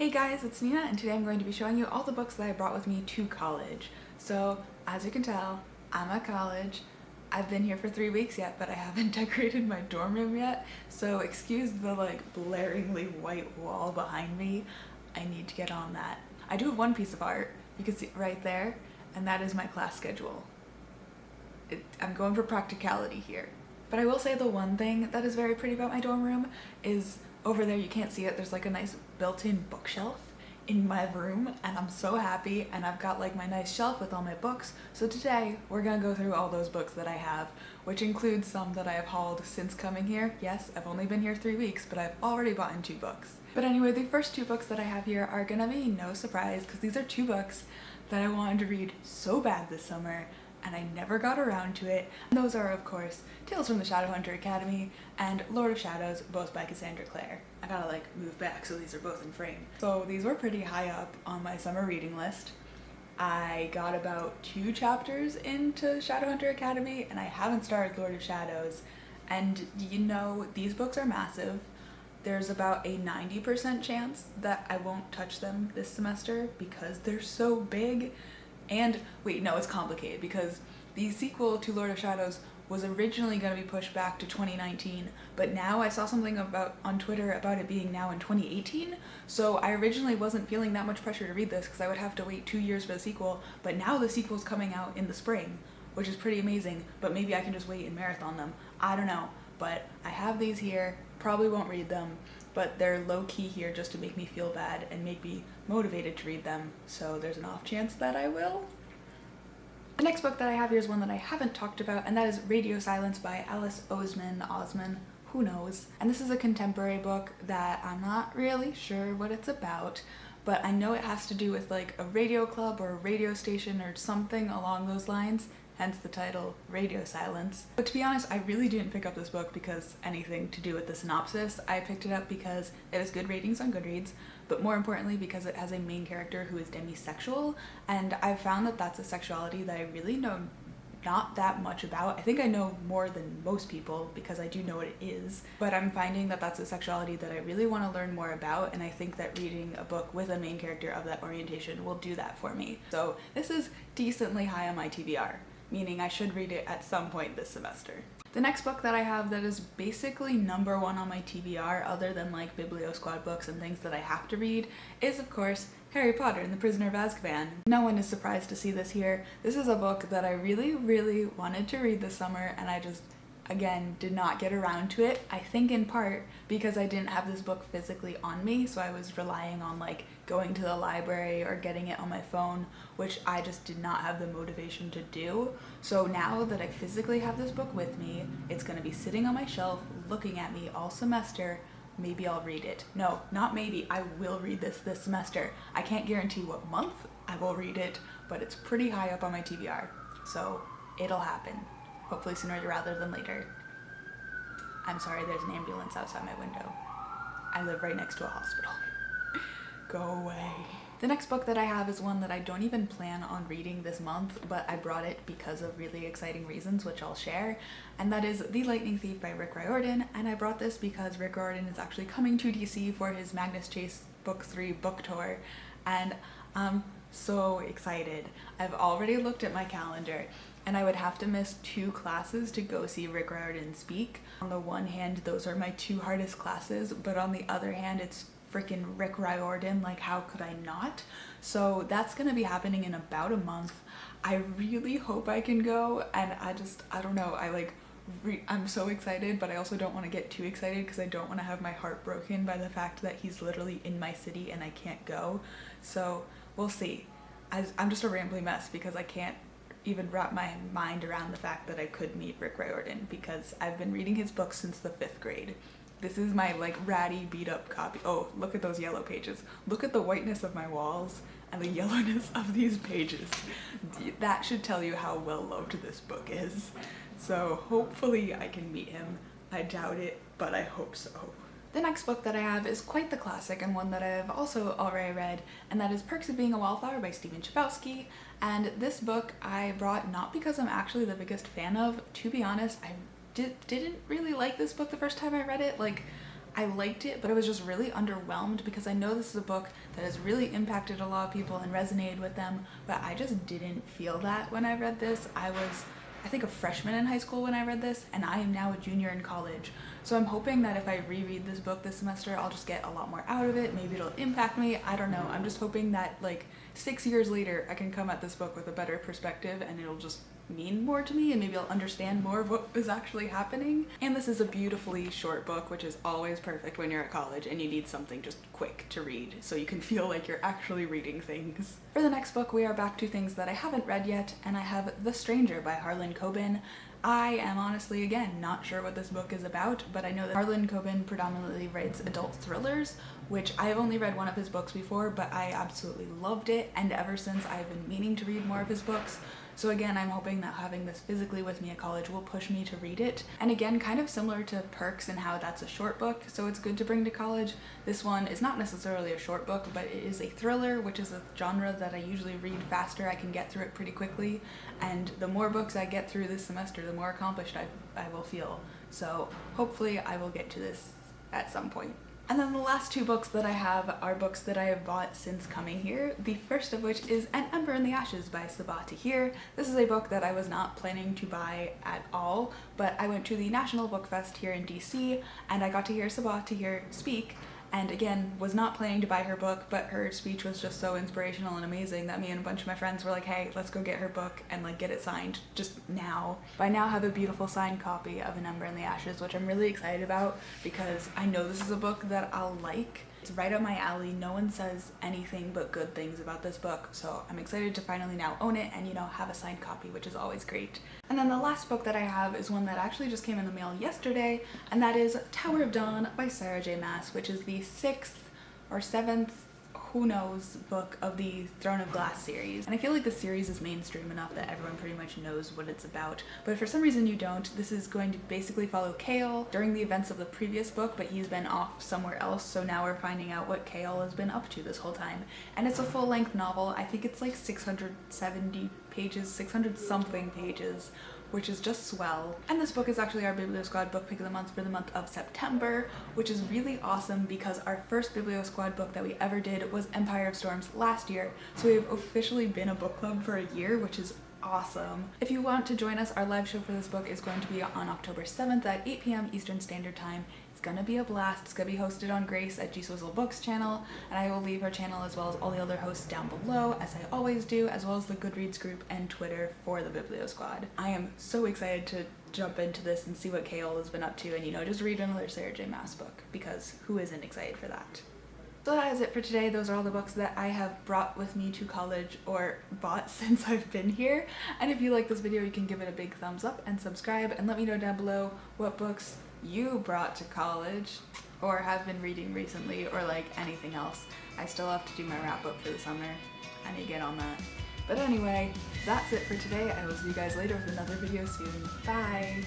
Hey guys, it's Nina, and today I'm going to be showing you all the books that I brought with me to college. So, as you can tell, I'm at college. I've been here for 3 weeks yet, but I haven't decorated my dorm room yet, so excuse the blaringly white wall behind me. I need to get on that. I do have one piece of art, you can see it right there, and that is my class schedule. I'm going for practicality here. But I will say the one thing that is very pretty about my dorm room is over there, you can't see it, there's like a nice built-in bookshelf in my room, and I'm so happy, and I've got like my nice shelf with all my books. So today we're gonna go through all those books that I have, which includes some that I have hauled since coming here. Yes, I've only been here 3 weeks, but I've already bought in 2 books. But anyway, the first 2 books that I have here are gonna be no surprise because these are 2 books that I wanted to read so bad this summer and I never got around to it. And those are, of course, Tales from the Shadowhunter Academy and Lord of Shadows, both by Cassandra Clare. I gotta move back so these are both in frame. So these were pretty high up on my summer reading list. I got about 2 chapters into Shadowhunter Academy and I haven't started Lord of Shadows. And you know, these books are massive. There's about a 90% chance that I won't touch them this semester because they're so big. And wait, no, it's complicated because the sequel to Lord of Shadows was originally going to be pushed back to 2019, but now I saw something on Twitter about it being now in 2018, so I originally wasn't feeling that much pressure to read this because I would have to wait 2 years for the sequel, but now the sequel's coming out in the spring, which is pretty amazing, but maybe I can just wait and marathon them. I don't know, but I have these here, probably won't read them, but they're low-key here just to make me feel bad and make me motivated to read them, so there's an off chance that I will. The next book that I have here is one that I haven't talked about, and that is Radio Silence by Alice Osman, who knows. And this is a contemporary book that I'm not really sure what it's about, but I know it has to do with like a radio club or a radio station or something along those lines, hence the title, Radio Silence. But to be honest, I really didn't pick up this book because anything to do with the synopsis. I picked it up because it has good ratings on Goodreads, but more importantly because it has a main character who is demisexual, and I've found that that's a sexuality that I really know not that much about. I think I know more than most people because I do know what it is, but I'm finding that that's a sexuality that I really want to learn more about, and I think that reading a book with a main character of that orientation will do that for me. So this is decently high on my TBR, meaning I should read it at some point this semester. The next book that I have that is basically number 1 on my TBR, other than like Biblio squad books and things that I have to read, is of course Harry Potter and the Prisoner of Azkaban. No one is surprised to see this here. This is a book that I really wanted to read this summer, and I just, again, did not get around to it. I think in part because I didn't have this book physically on me, so I was relying on going to the library or getting it on my phone, which I just did not have the motivation to do. So now that I physically have this book with me, it's gonna be sitting on my shelf looking at me all semester. Maybe I'll read it. No, not maybe, I will read this semester. I can't guarantee what month I will read it, but it's pretty high up on my TBR, so it'll happen. Hopefully sooner rather than later. I'm sorry, there's an ambulance outside my window. I live right next to a hospital. Go away. The next book that I have is one that I don't even plan on reading this month, but I brought it because of really exciting reasons, which I'll share, and that is The Lightning Thief by Rick Riordan. And I brought this because Rick Riordan is actually coming to DC for his Magnus Chase Book 3 book tour, and I'm so excited. I've already looked at my calendar, and I would have to miss 2 classes to go see Rick Riordan speak. On the one hand, those are my 2 hardest classes, but on the other hand, it's freaking Rick Riordan, how could I not? So that's gonna be happening in about a month. I really hope I can go, and I don't know, I'm so excited, but I also don't want to get too excited because I don't want to have my heart broken by the fact that he's literally in my city and I can't go. So we'll see. I'm just a rambly mess because I can't even wrap my mind around the fact that I could meet Rick Riordan because I've been reading his books since the 5th grade. This is my ratty beat up copy. Oh, look at those yellow pages. Look at the whiteness of my walls and the yellowness of these pages. That should tell you how well loved this book is. So hopefully I can meet him. I doubt it, but I hope so. The next book that I have is quite the classic and one that I've also already read, and that is Perks of Being a Wallflower by Stephen Chbosky. And this book I brought not because I'm actually the biggest fan of. To be honest, I didn't really like this book the first time I read it. I liked it, but I was just really underwhelmed because I know this is a book that has really impacted a lot of people and resonated with them, but I just didn't feel that when I read this. I was, I think, a freshman in high school when I read this, and I am now a junior in college. So I'm hoping that if I reread this book this semester, I'll just get a lot more out of it. Maybe it'll impact me. I don't know. I'm just hoping that like 6 years later, I can come at this book with a better perspective and it'll just mean more to me, and maybe I'll understand more of what is actually happening. And this is a beautifully short book, which is always perfect when you're at college and you need something just quick to read so you can feel like you're actually reading things. For the next book, we are back to things that I haven't read yet, and I have The Stranger by Harlan Coben. I am honestly, again, not sure what this book is about, but I know that Harlan Coben predominantly writes adult thrillers, which I have only read one of his books before, but I absolutely loved it, and ever since I've been meaning to read more of his books. So again, I'm hoping that having this physically with me at college will push me to read it. And again, kind of similar to Perks and how that's a short book, so it's good to bring to college. This one is not necessarily a short book, but it is a thriller, which is a genre that I usually read faster. I can get through it pretty quickly, and the more books I get through this semester, the more accomplished I will feel. So hopefully I will get to this at some point. And then the last two books that I have are books that I have bought since coming here, the first of which is An Ember in the Ashes by Sabaa Tahir. This is a book that I was not planning to buy at all, but I went to the National Book Fest here in DC and I got to hear Sabaa Tahir speak, and again, was not planning to buy her book, but her speech was just so inspirational and amazing that me and a bunch of my friends were like, hey, let's go get her book and like get it signed just now. But I now have a beautiful signed copy of An Ember in the Ashes, which I'm really excited about because I know this is a book that I'll like. It's right up my alley. No one says anything but good things about this book, so I'm excited to finally now own it and, you know, have a signed copy, which is always great. And then the last book that I have is one that actually just came in the mail yesterday, and that is Tower of Dawn by Sarah J Maas, which is the 6th or 7th, who knows, book of the Throne of Glass series. And I feel like the series is mainstream enough that everyone pretty much knows what it's about, but if for some reason you don't, this is going to basically follow Chaol during the events of the previous book, but he's been off somewhere else, so now we're finding out what Chaol has been up to this whole time. And it's a full-length novel. I think it's like 670 pages, 600 something pages, which is just swell. And this book is actually our Biblio Squad book pick of the month for the month of September, which is really awesome because our first Biblio Squad book that we ever did was Empire of Storms last year, so we've officially been a book club for a year, which is awesome. If you want to join us, our live show for this book is going to be on October 7th at 8 p.m. Eastern Standard Time. It's gonna be a blast. It's gonna be hosted on Grace at G Swizzle Books channel, and I will leave her channel as well as all the other hosts down below, as I always do, as well as the Goodreads group and Twitter for the Biblio Squad. I am so excited to jump into this and see what Chaol has been up to, and, you know, just read another Sarah J Maas book, because who isn't excited for that? So that is it for today. Those are all the books that I have brought with me to college or bought since I've been here. And if you like this video, you can give it a big thumbs up and subscribe, and let me know down below what books you brought to college or have been reading recently, or like anything else. I still have to do my wrap up for the summer. I need to get on that. But anyway, that's it for today. I will see you guys later with another video soon. Bye!